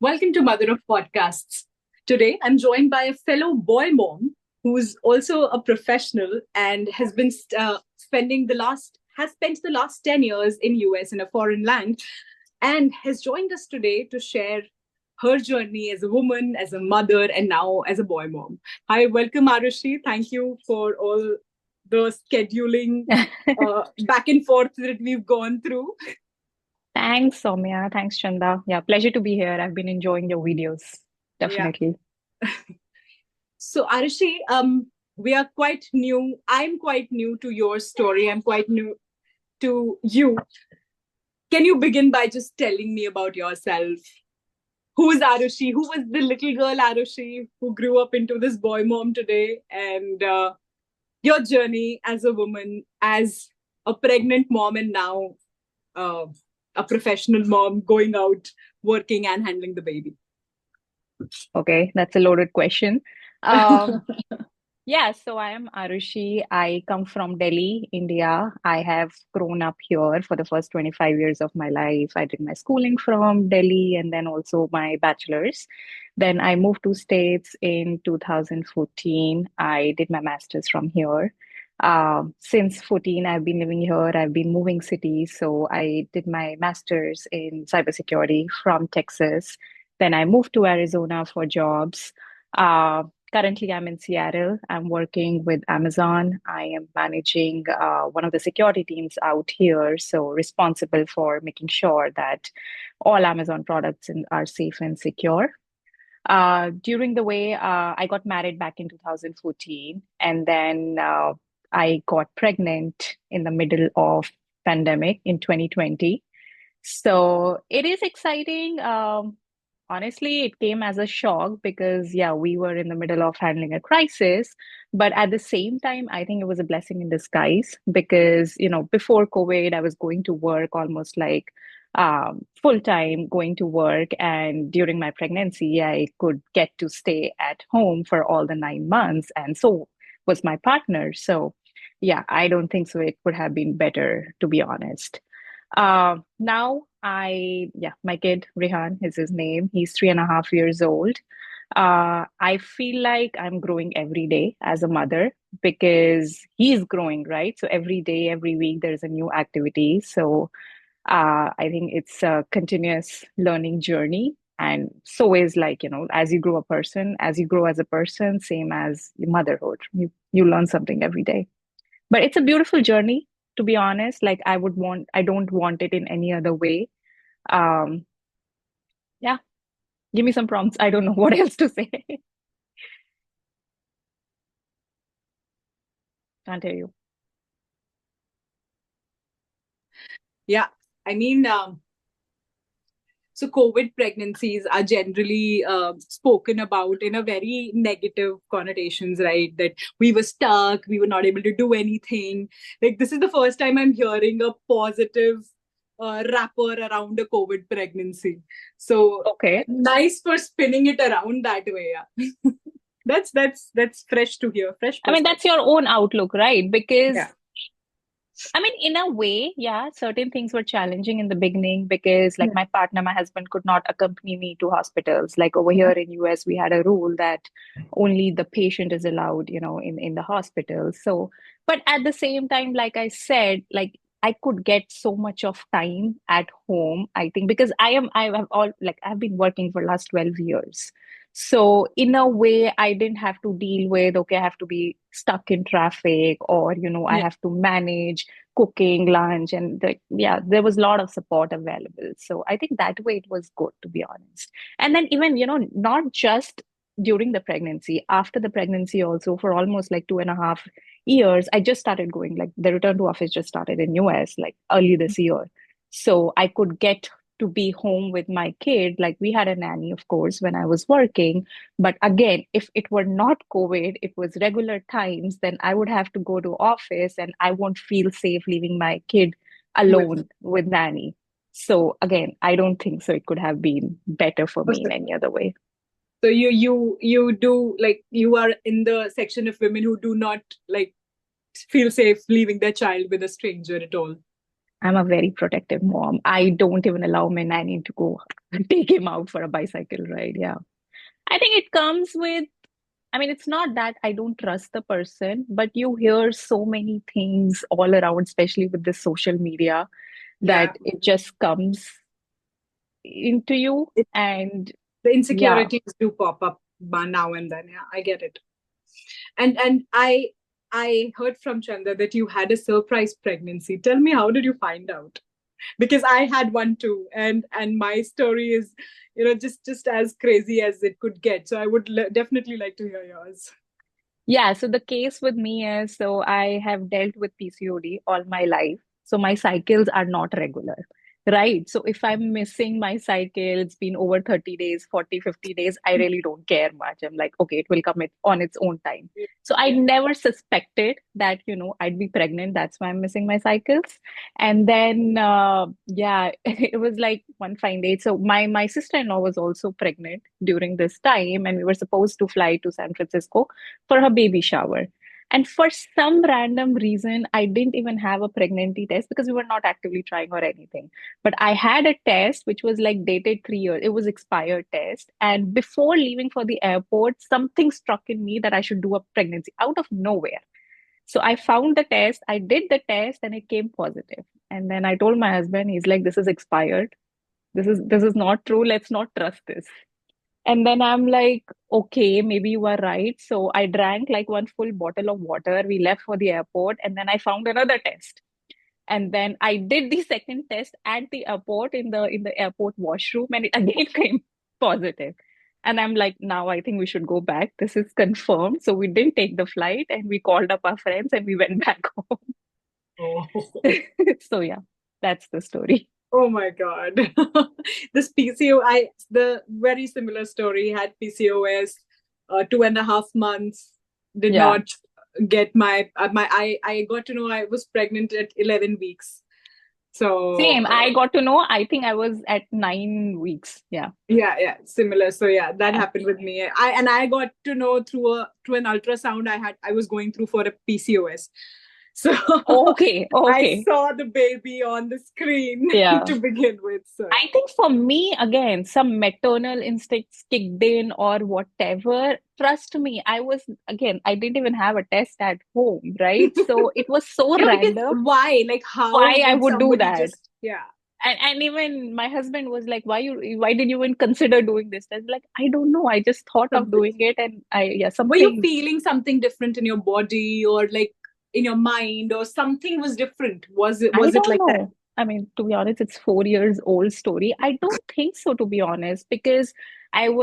Welcome to Mother of Podcasts. Today, I'm joined by a fellow boy mom who's also a professional and has spent the last 10 years in US in a foreign land and has joined us today to share her journey as a woman, as a mother, and now as a boy mom. Hi, welcome Aarushi. Thank you for all the scheduling back and forth that we've gone through. Thanks, Soumya. Thanks, Chanda. Yeah, pleasure to be here. I've been enjoying your videos. Yeah. Definitely. So, Arushi, we are quite new. I'm quite new to your story. I'm quite new to you. Can you begin by just telling me about yourself? Who is Arushi? Who was the little girl Arushi who grew up into this boy mom today? And your journey as a woman, as a pregnant mom, and now uh, a professional mom going out working and handling the baby. Okay, that's a loaded question. Um, yeah, so I am Aarushi. I come from Delhi, India. I have grown up here for the first 25 years of my life. I did my schooling from Delhi and then also my bachelor's. Then I moved to States in 2014. I did my master's from here. Since 14, I've been living here. I've been moving cities. So I did my master's in cybersecurity from Texas. Then I moved to Arizona for jobs. Uh, Currently, I'm in Seattle. I'm working with Amazon. I am managing one of the security teams out here, so responsible for making sure that all Amazon products are safe and secure. During the way, I got married back in 2014, and then I got pregnant in the middle of pandemic in 2020. So it is exciting. Honestly, it came as a shock because, yeah, we were in the middle of handling a crisis. But at the same time, I think it was a blessing in disguise because, before COVID, I was going to work almost like full time, going to work. And during my pregnancy, I could get to stay at home for all the 9 months. And so was my partner. So, yeah, I don't think so. It would have been better, to be honest. Now my kid, Rehan is his name. He's 3.5 years old. I feel like I'm growing every day as a mother because he's growing, right? So every day, every week, there's a new activity. So I think it's a continuous learning journey. And so is like, as you grow as you grow as a person, same as your motherhood. You learn something every day. But it's a beautiful journey, to be honest. Like I don't want it in any other way. Um, yeah, give me some prompts. I don't know what else to say. Can't hear you. Yeah, I mean, so COVID pregnancies are generally spoken about in a very negative connotations, right? That we were stuck, we were not able to do anything. Like this is the first time I'm hearing a positive wrapper around a COVID pregnancy. So Okay. nice for spinning it around that way. Yeah. That's fresh to hear, fresh I mean, that's perspective. your own outlook, right? Because Yeah. I mean, in a way, yeah, certain things were challenging in the beginning because like Yeah. my partner, my husband could not accompany me to hospitals. Like over here in US, we had a rule that only the patient is allowed, in the hospital. So, but at the same time, like I said, like I could get so much of time at home, I think, because I have all like I've been working for last 12 years. So in a way, I didn't have to deal with, okay, I have to be stuck in traffic or, I Yeah. have to manage cooking lunch and yeah, there was a lot of support available. So I think that way it was good, to be honest. And then even, not just during the pregnancy, after the pregnancy also, for almost like 2.5 years, I just started going, like the return to office just started in US like early this year. So I could get to be home with my kid. Like we had a nanny, of course, when I was working, but again, if it were not COVID, it was regular times, then I would have to go to office and I won't feel safe leaving my kid With alone with nanny. So again, I don't think so it could have been better for me in any other way. so you do like you are in the section of women who do not like feel safe leaving their child with a stranger at all. I'm a very protective mom. I don't even allow my nanny to go take him out for a bicycle ride. Yeah. I think it comes with, I mean, it's not that I don't trust the person, but you hear so many things all around, especially with this social media, Yeah. that it just comes into you. It, And the yeah, insecurities do pop up now and then. Yeah, I get it. And I heard from Chanda that you had a surprise pregnancy. Tell me, how did you find out? Because I had one too, and my story is, just as crazy as it could get. So I would definitely like to hear yours. yeah. So the case with me is, so I have dealt with PCOD all my life. So my cycles are not regular, right? So if I'm missing my cycle, it's been over 30 days, 40, 50 days, I really don't care much. I'm like, okay, it will come on its own time. So I Yeah. never suspected that, I'd be pregnant. That's why I'm missing my cycles. And then, yeah, it was like one fine day. So my sister-in-law was also pregnant during this time, and we were supposed to fly to San Francisco for her baby shower. And for some random reason, I didn't even have a pregnancy test because we were not actively trying or anything. But I had a test which was like dated 3 years. It was expired test. And before leaving for the airport, something struck in me that I should do a pregnancy out of nowhere. So I found the test, I did the test, and it came positive. And then I told my husband, he's like, this is expired. This is not true. Let's not trust this. And then I'm like, okay, maybe you are right. So I drank like one full bottle of water. We left for the airport, and then I found another test. And then I did the second test at the airport in the airport washroom, and it again came positive. And I'm like, now I think we should go back. This is confirmed. So we didn't take the flight, and we called up our friends and we went back home. Oh. So yeah, that's the story. Oh my God. This the very similar story, had PCOS, 2.5 months, did Yeah. not get I got to know I was pregnant at 11 weeks. So, Same. I got to know, I think I was at 9 weeks. Yeah. yeah, yeah, similar. So yeah, that Yeah. happened with me. I got to know through an ultrasound I was going through for a PCOS. So Okay. I Okay. saw the baby on the screen Yeah. to begin with. So I think for me, again, some maternal instincts kicked in or whatever. Trust me, I didn't even have a test at home, right? So it was so yeah, because random why? Like, how why I would would do somebody that. just, yeah. And even my husband was like, why did you even consider doing this? I was like, I don't know. I just thought of Something. doing it, and yeah, Were you something. feeling something different in your body, or like in your mind, or something was different? Was it I was it don't like that? know. I mean, to be honest, it's 4 years old story. I don't think so, to be honest, because I'm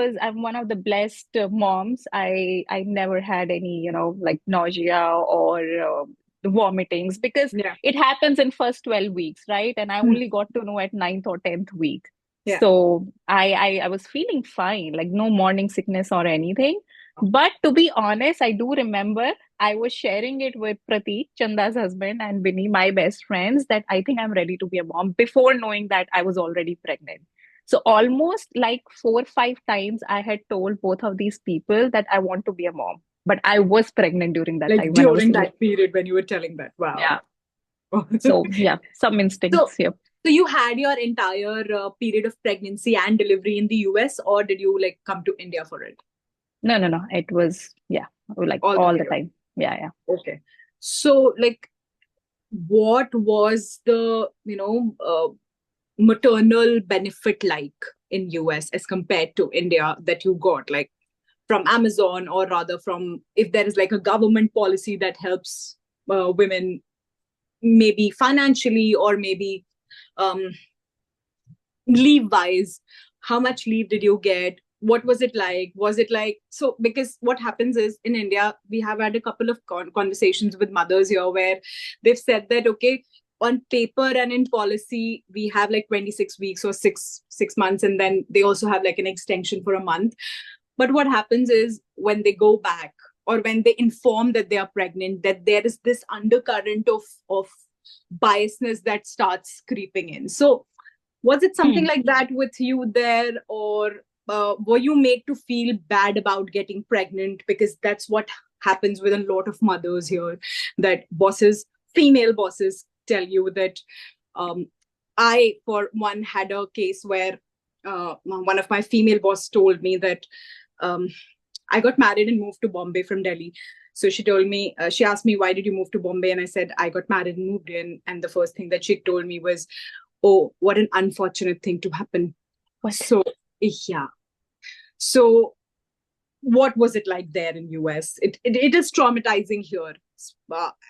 one of the blessed moms. I never had any, like nausea or vomitings because Yeah. it happens in first 12 weeks, right? And I Hmm. only got to know at ninth or 10th week. Yeah. So I was feeling fine, like no morning sickness or anything. But to be honest, I do remember I was sharing it with Pratik, Chanda's husband, and Vinny, my best friends, that I think I'm ready to be a mom before knowing that I was already pregnant. So almost like 4 or 5 times I had told both of these people that I want to be a mom. But I was pregnant during that Like time when I was during like, that period when you were telling that. Wow. yeah. So yeah, some So, instincts. Yep. so you had your entire period of pregnancy and delivery in the US, or did you like come to India for it? No, no, no. It was, yeah, like All all the together. time. Yeah, yeah. Okay. So, like, what was the, maternal benefit like in US as compared to India that you got, like from Amazon, or rather from, if there is like a government policy that helps women, maybe financially or maybe um, leave wise, how much leave did you get? What was it like? Was it like, so because what happens is in India we have had a couple of conversations with mothers here where they've said that, okay, on paper and in policy we have like 26 weeks or six months, and then they also have like an extension for a month. But what happens is when they go back, or when they inform that they are pregnant, that there is this undercurrent of biasness that starts creeping in. So was it something Hmm. like that with you there, or were you made to feel bad about getting pregnant? Because that's what happens with a lot of mothers here, that bosses, female bosses, tell you that, Um, I, for one, had a case where one of my female boss told me that um, I got married and moved to Bombay from Delhi. So she told me, she asked me, why did you move to Bombay? And I said, I got married and moved in. And the first thing that she told me was, oh, what an unfortunate thing to happen. What? So, yeah. So, what was it like there in US? It is traumatizing here,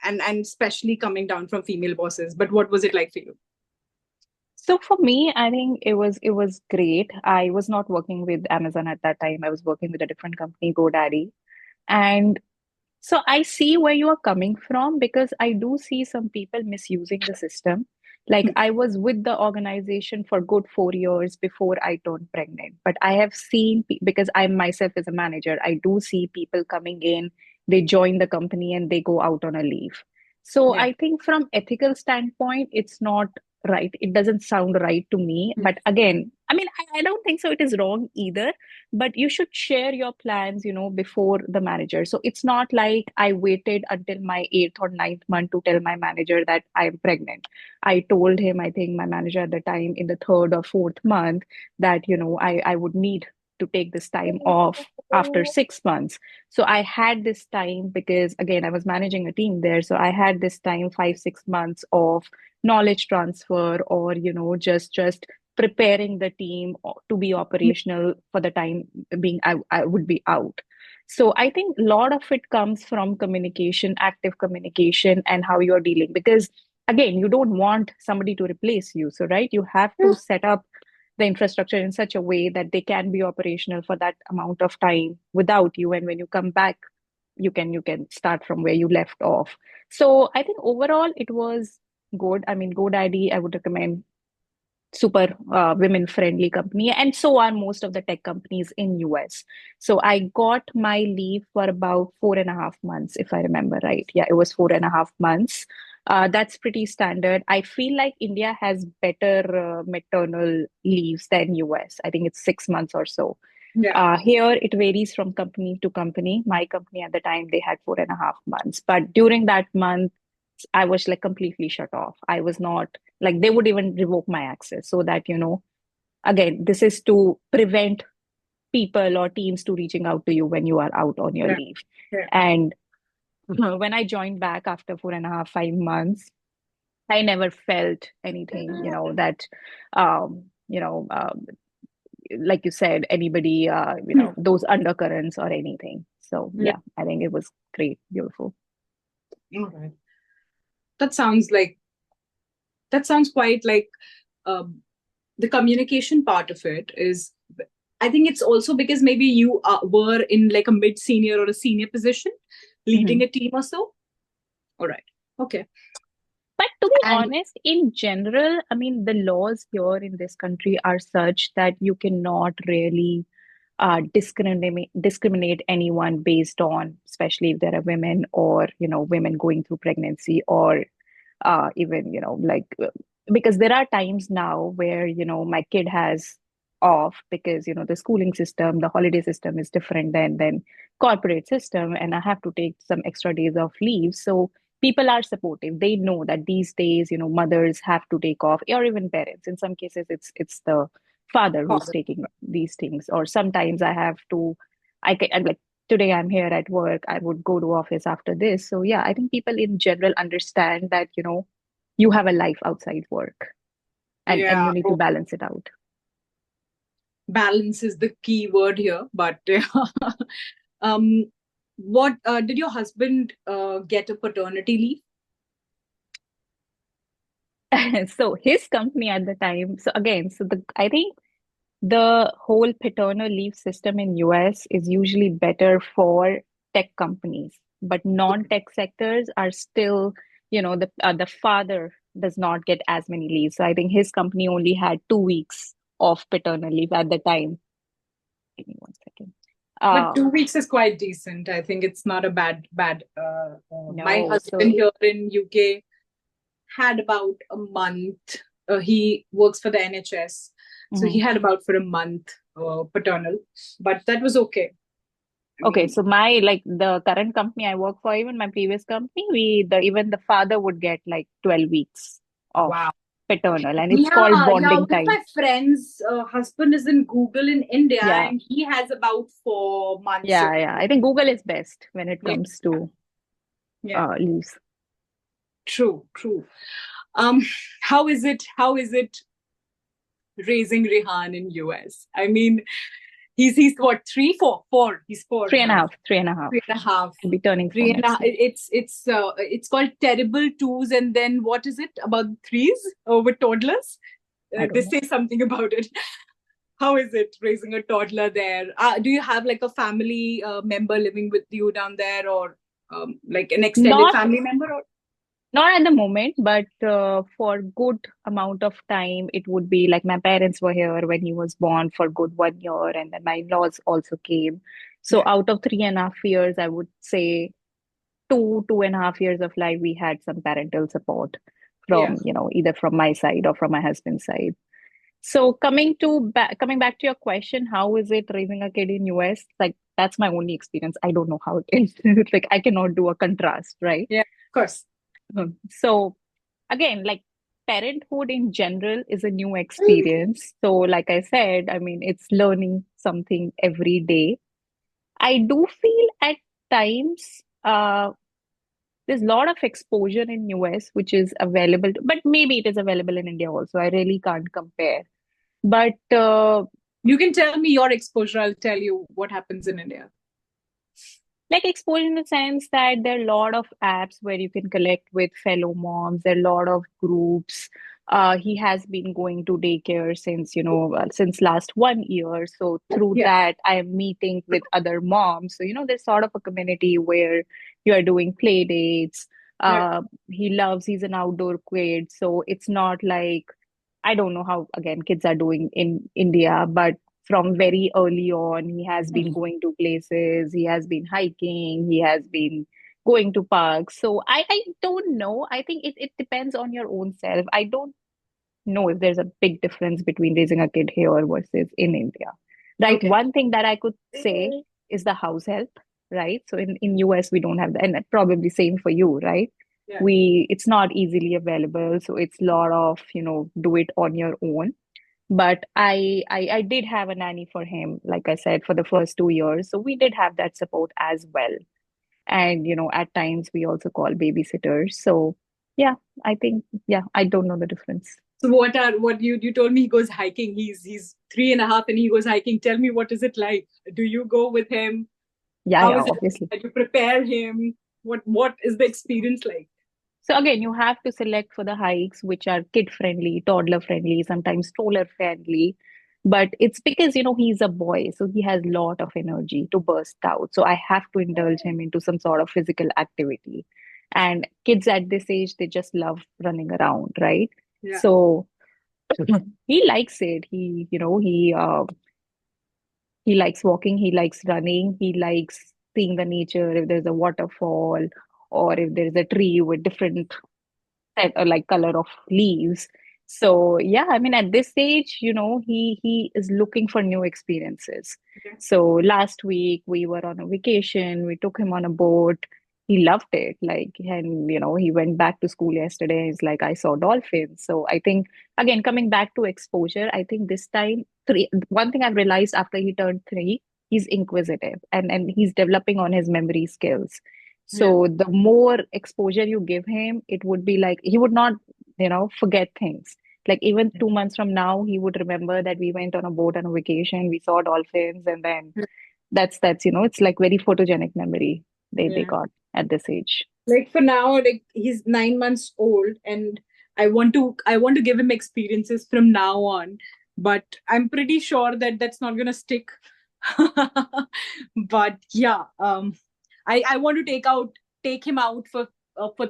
and especially coming down from female bosses. But what was it like for you? So for me, I think it was great. I was not working with Amazon at that time. I was working with a different company, GoDaddy. And so I see where you are coming from because I do see some people misusing the system. Like I was with the organization for good 4 years before I turned pregnant. But I have seen, because I myself as a manager, I do see people coming in, they join the company and they go out on a leave. So Yeah. I think from ethical standpoint, it's not right. It doesn't sound right to me. But again, I mean, I don't think so it is wrong either, but you should share your plans, before the manager. So it's not like I waited until my eighth or ninth month to tell my manager that I'm pregnant. I told him, I think my manager at the time, in the third or fourth month, that I would need to take this time off after 6 months. So I had this time because again I was managing a team there. So I had this time, 5 6 months of knowledge transfer, or just preparing the team to be operational for the time being I would be out. So I think a lot of it comes from communication, active communication, and how you're dealing. Because again, you don't want somebody to replace you. So, right, you have to set up the infrastructure in such a way that they can be operational for that amount of time without you. And when you come back, you can start from where you left off. So I think overall it was good. I mean, GoDaddy, I would recommend, super women friendly company, and so are most of the tech companies in US. So I got my leave for about 4.5 months, if I remember right. Yeah, it was 4.5 months. That's pretty standard. I feel like India has better maternal leaves than US. I think it's 6 months or so. Yeah. Here it varies from company to company. My company at the time, they had 4.5 months, but during that month I was like completely shut off. I was not, like, they would even revoke my access, so that, again, this is to prevent people or teams to reaching out to you when you are out on your Yeah. leave. Yeah. And when I joined back after 4.5 5 months, I never felt anything, that, like you said, anybody, those undercurrents or anything. So Yeah. yeah, I think it was great, beautiful. All right. That sounds like that sounds quite like um, the communication part of it is. I think it's also because maybe you were in like a mid senior or a senior position, leading Mhm. a team or so. All right. Okay. But to be And honest, in general, I mean, the laws here in this country are such that you cannot really discriminate anyone based on, especially if there are women, or women going through pregnancy, or even because there are times now where my kid has off because the schooling system, the holiday system is different than corporate system, and I have to take some extra days of leave. So people are supportive. They know that these days mothers have to take off, or even parents. In some cases it's the father who's taking these things. Or sometimes I have to, I'm like, today I'm here at work, I would go to office after this. So yeah, I think people in general understand that you have a life outside work, and yeah, you need to balance it out. balance is the key word here. But um, what did your husband get a paternity leave? So his company at the time, so again, so the I think the whole paternal leave system in US is usually better for tech companies, but Okay. non-tech sectors are still, the father does not get as many leaves. So I think his company only had 2 weeks of paternal leave at the time. Give me one second. But Um, 2 weeks is quite decent. I think it's not a bad. My no, husband so here in UK had about a month. He works for the NHS, so he mhm. had about for a month paternal, but that was okay. I Okay, mean, so my, like, the current company I work for, even my previous company, even the father would get like 12 weeks of wow. paternal, and it's called Yeah. bonding One of time. my friends' husband is in Google in India, Yeah, and he has about 4 months. yeah, yeah. I think Google is best when it Yeah, comes to yeah. leaves. True, true. Um, how is it? How is it raising Rihan in US? I mean, he's what, three, four, four. He's four Three and a now. half, three and a half. Three and a half. Will be turning four Three and a next half. year. It's called terrible twos, and then what is it about threes with toddlers? I They don't know. say something about it. How is it raising a toddler there? Do you have like a family member living with you down there, or like an extended Not family member? Or Not at the moment, but for good amount of time, it would be like my parents were here when he was born for good 1 year, and then my in-laws also came. So yeah, out of 3.5 years, I would say 2.5 years of life, we had some parental support yeah, from, either from my side or from my husband's side. So coming back to your question, how is it raising a kid in US? Like that's my only experience. I don't know how it is. Like I cannot do a contrast, right? yeah. Of course. So again, like parenthood in general is a new experience. So, like I said, I mean, it's learning something every day. I do feel at times there's a lot of exposure in US which is available, but maybe it is available in India also. I really can't compare. But You can tell me your exposure. I'll tell you what happens in India. like exposure in the sense that there are a lot of apps where you can connect with fellow moms. There are a lot of groups. He has been going to daycare since, since last 1 year. So through Yeah, that, I am meeting with other moms. So, there's sort of a community where you are doing play dates. yeah. He's an outdoor kid. So it's not like I don't know how, again, kids are doing in India, but from very early on, he has been going to places, he has been hiking, he has been going to parks. So I don't know. I think it depends on your own self. I don't know if there's a big difference between raising a kid here versus in India. Right? Okay. One thing that I could say is the house help, right? So in US we don't have that, and probably same for you, right? Yeah. It's not easily available, so it's a lot of, do it on your own. But I did have a nanny for him, like I said, for the first 2 years. So we did have that support as well. And, at times we also call babysitters. So yeah, I think, yeah, I don't know the difference. So what you told me he goes hiking. He's three and a half and he goes hiking. Tell me, what is it like? Do you go with him? Yeah, How yeah, is it? obviously. Do you prepare him? What is the experience like? So again, you have to select for the hikes which are kid friendly, toddler friendly, sometimes stroller friendly. But it's because, he's a boy, so he has a lot of energy to burst out. So I have to indulge him into some sort of physical activity. And kids at this age, they just love running around, right? Yeah. So he likes it. He likes walking, he likes running, he likes seeing the nature, if there's a waterfall or if there's a tree with different set or like color of leaves. So yeah, I mean at this stage, he is looking for new experiences. Okay. So last week we were on a vacation, we took him on a boat. He loved it. Like, and he went back to school yesterday. He's like, I saw dolphins. So I think again, coming back to exposure, I think this time one thing I've realized after he turned 3, he's inquisitive and he's developing on his memory skills. Yeah. So the more exposure you give him, it would be like he would not, forget things. Like even 2 months from now, he would remember that we went on a boat on a vacation, we saw dolphins, and then that's it's like very photogenic memory they Yeah. got at this age. Like for now, like he's 9 months old, and I want to give him experiences from now on, but I'm pretty sure that that's not gonna stick. But yeah, I want to take him out for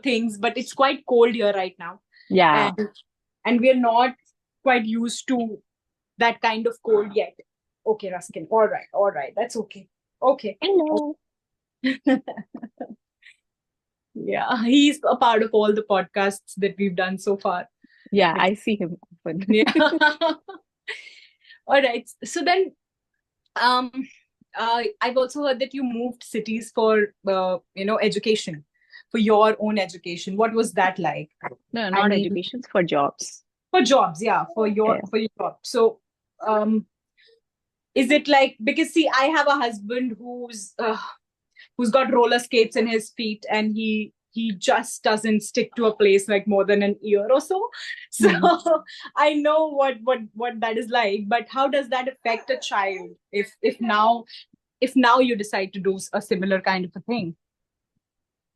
things, but it's quite cold here right now, Yeah. and we're not quite used to that kind of cold yet. Okay, Ruskin. All right, that's okay. Okay. Hello. Yeah, he's a part of all the podcasts that we've done so far. Yeah, Like, I see him often. yeah. All right. So then, um, I've also heard that you moved cities for, education, for your own education. What was that like? No, I not mean, educations, for jobs. For jobs, yeah, Yeah. for your job. So, um, is it like, because see, I have a husband who's got roller skates in his feet, and he just doesn't stick to a place like more than an year or so. So Hmm. I know what that is like. But how does that affect a child if now you decide to do a similar kind of a thing?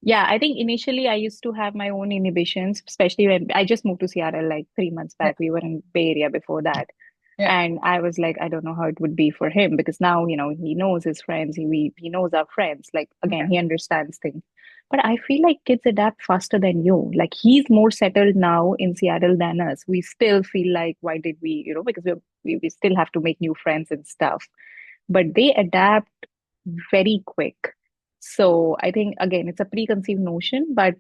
Yeah, I think initially I used to have my own inhibitions, especially when I just moved to Seattle like 3 months Yeah, back. We were in Bay Area before that. yeah, And I was like, I don't know how it would be for him because now, he knows his friends. He knows our friends. Like, again, yeah, he understands things. But I feel like kids adapt faster than you. Like, he's more settled now in Seattle than us. We still feel like, why did we, because we still have to make new friends and stuff. But they adapt very quick. So I think again, it's a preconceived notion, but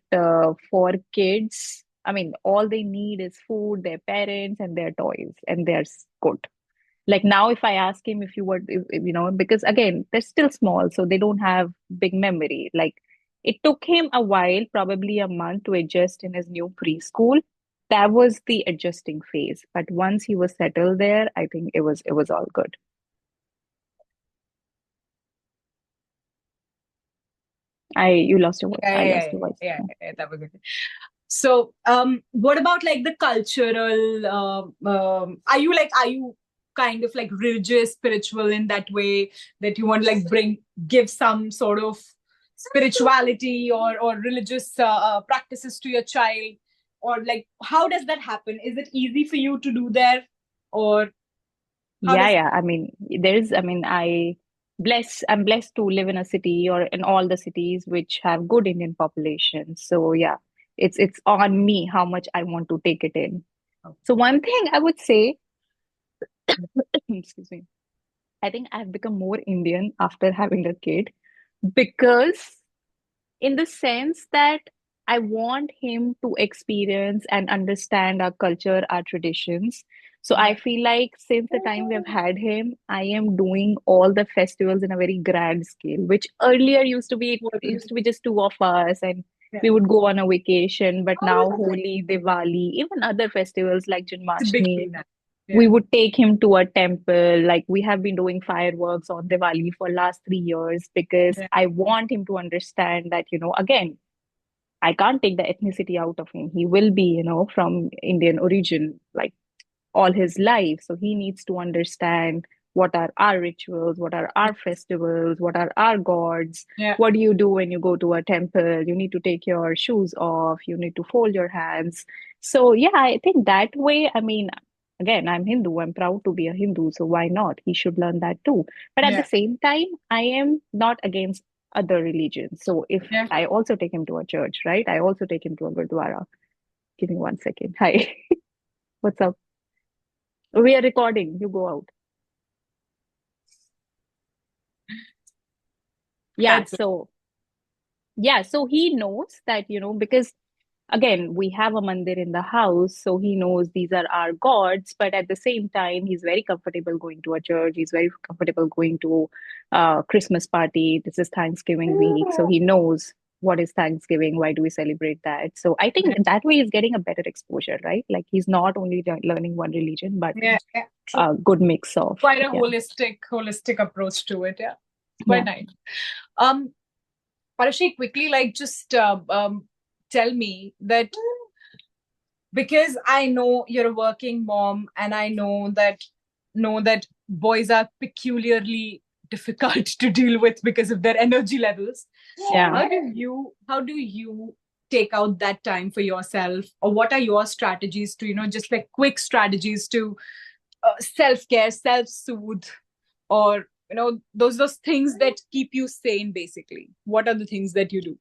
for kids, I mean, all they need is food, their parents, and their toys, and they're good. Like now, if I ask him if you were, because again, they're still small, so they don't have big memory. Like it took him a while, probably a month, to adjust in his new preschool. That was the adjusting phase. But once he was settled there, I think it was all good. You lost your voice. yeah, I yeah, lost yeah, your voice. yeah, yeah, that was it. So, what about like the cultural? Are you kind of like religious, spiritual in that way, that you want to like give some sort of spirituality or religious practices to your child, or like how does that happen? Is it easy for you to do there, or how Yeah, does? yeah. I mean, I'm blessed to live in a city or in all the cities which have good Indian population. So yeah, it's on me how much I want to take it in. So one thing I would say, excuse me, I think I've become more Indian after having a kid because in the sense that I want him to experience and understand our culture, our traditions. So I Yeah. feel like since the time we've had him, I am doing all the festivals in a very grand scale, which earlier used to be just two of us and Yeah. we would go on a vacation. But now Holi, Diwali, even other festivals like It's a big Janmashtami, thing now. we Yeah. would take him to a temple. Like we have been doing fireworks on Diwali for last 3 years because Yeah. I want him to understand that, again, I can't take the ethnicity out of him. He will be, from Indian origin, like all his life. So he needs to understand what are our rituals, what are our festivals, what are our gods. Yeah. What do you do when you go to a temple? You need to take your shoes off, you need to fold your hands. So, yeah, I think that way, I mean, again, I'm Hindu, I'm proud to be a Hindu, so why not? He should learn that too. But at the Yeah. same time, I am not against other religions. So if Yeah. I also take him to a church, right? I also take him to a gurdwara. Give me 1 second. Hi, what's up? We are recording. You go out. Yeah. That's it. So he knows that, because again, we have a mandir in the house, so he knows these are our gods, but at the same time, he's very comfortable going to a church. He's very comfortable going to Christmas party. This is Thanksgiving week, so he knows what is Thanksgiving, why do we celebrate that. So I think Yeah. that way he's getting a better exposure, right? Like he's not only learning one religion, but Yeah. Yeah. True. a good mix of, Quite a yeah. holistic approach to it. Yeah. Quite Yeah. nice. Um, Parashi, quickly, like just tell me that, because I know you're a working mom, and I know that boys are peculiarly difficult to deal with because of their energy levels. Yeah. How do you take out that time for yourself, or what are your strategies to, just like quick strategies to self-care, self-soothe, or those things that keep you sane, basically? What are the things that you do?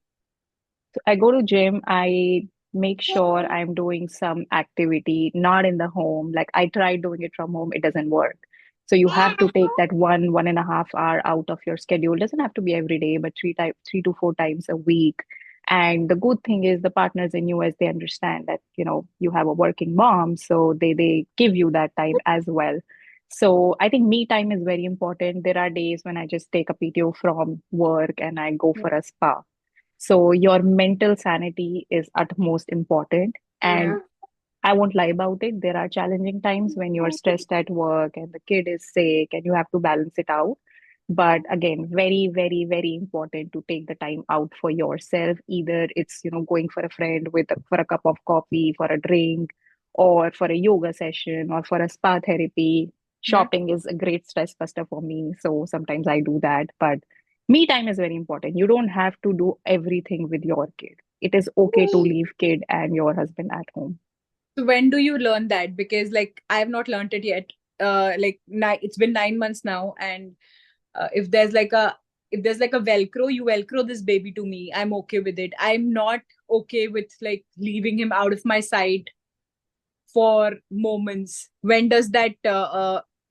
I go to gym. I make sure I'm doing some activity, not in the home. Like I tried doing it from home, it doesn't work. So you have to take that 1.5 hour out of your schedule. It doesn't have to be every day, but 3 to 4 times a week. And the good thing is the partners in US, they understand that, you have a working mom, so they give you that time as well. So I think me time is very important. There are days when I just take a PTO from work and I go for a spa, so your mental sanity is utmost important. And Yeah. I won't lie about it. There are challenging times when you're stressed at work and the kid is sick and you have to balance it out. But again, very, very, very important to take the time out for yourself. Either it's, going for a friend for a cup of coffee, for a drink, or for a yoga session, or for a spa therapy. Yeah. Shopping is a great stress buster for me. So sometimes I do that. But me time is very important. You don't have to do everything with your kid. It is okay to leave kid and your husband at home. So when do you learn that? Because like I have not learned it yet. It's been 9 months now, and if there's like a velcro, you velcro this baby to me, I'm okay with it. I'm not okay with like leaving him out of my sight for moments. When does that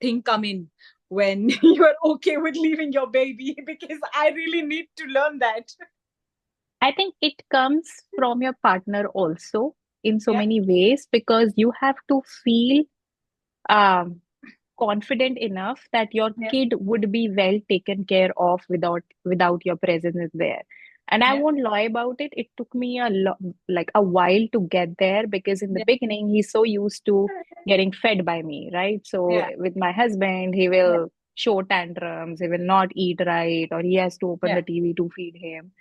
thing come in, when you're okay with leaving your baby? Because I really need to learn that. I think it comes from your partner also in so Yeah. many ways because you have to feel um, confident enough that your Yeah. kid would be well taken care of without your presence is there. And I Yeah. won't lie about it. It took me like a while to get there because in the Yeah. beginning he's so used to getting fed by me, right? So Yeah. with my husband, he Yeah. will show tantrums, he will not eat right, or he has to open Yeah. the TV to feed him.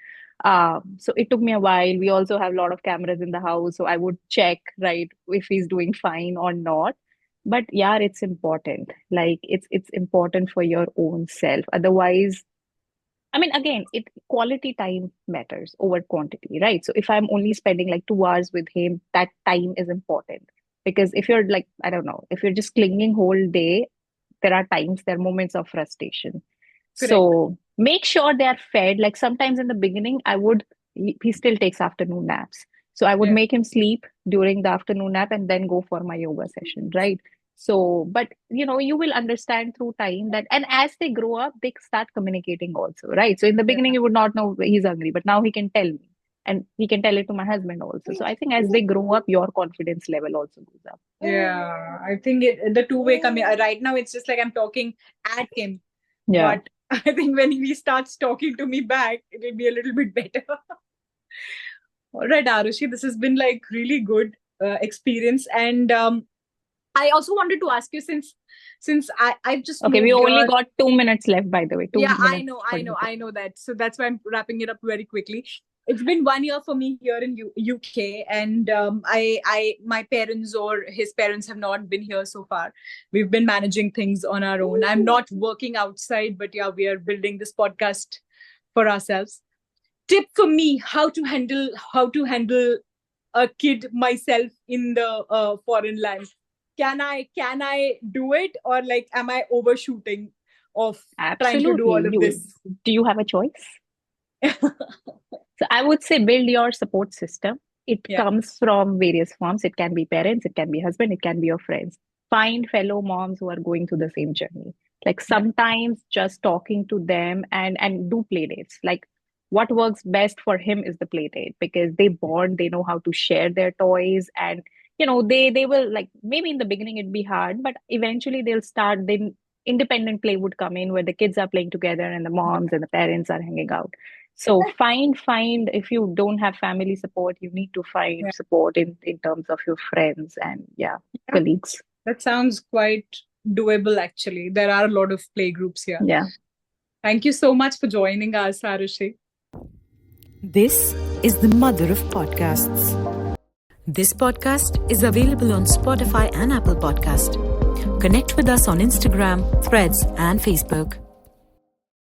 So it took me a while. We also have a lot of cameras in the house, so I would check, right, if he's doing fine or not. But yeah, it's important. Like it's important for your own self. Otherwise, I mean, again, it quality time matters over quantity, right? So if I'm only spending like 2 hours with him, that time is important. Because if you're like, I don't know, if you're just clinging whole day, there are moments of frustration. Correct. So make sure they are fed. Like sometimes in the beginning, he still takes afternoon naps. So I would Yeah. make him sleep during the afternoon nap and then go for my yoga session, right? So, but you will understand through time that, and as they grow up, they start communicating also, right? So in the Yeah. beginning, you would not know he's hungry, but now he can tell me and he can tell it to my husband also. So I think as they grow up, your confidence level also goes up. Yeah, I think the two-way coming. Right now, it's just like I'm talking at him, Yeah. but I think when he starts talking to me back, it'll be a little bit better. All right, Arushi, this has been like really good experience, and I also wanted to ask you, since I've just Okay, we moved only here. got 2 minutes left, by the way. Two Yeah, I minutes, know, I know, 40 I seconds. know that. So that's why I'm wrapping it up very quickly. It's been 1 year for me here in UK, and my parents or his parents have not been here so far. We've been managing things on our own. I'm not working outside, but yeah, we are building this podcast for ourselves. Tip for me: how to handle a kid myself in the foreign land. Can I do it, or like am I overshooting of trying to do Absolutely. all of this? Do you have a choice? So I would say build your support system. It Yeah. comes from various forms. It can be parents, it can be husband, it can be your friends. Find fellow moms who are going through the same journey. Like Yeah. sometimes just talking to them and do play dates. Like what works best for him is the play date because they bond, they know how to share their toys and they will like maybe in the beginning it'd be hard, but eventually they'll start then independent play would come in where the kids are playing together and the moms and the parents are hanging out. So find if you don't have family support, you need to find Yeah. support in terms of your friends and yeah, Yeah. colleagues. That sounds quite doable, actually. There are a lot of play groups here. Yeah. Thank you so much for joining us, Arushi. This is the mother of podcasts. This podcast is available on Spotify and Apple Podcast. Connect with us on Instagram, Threads, and Facebook.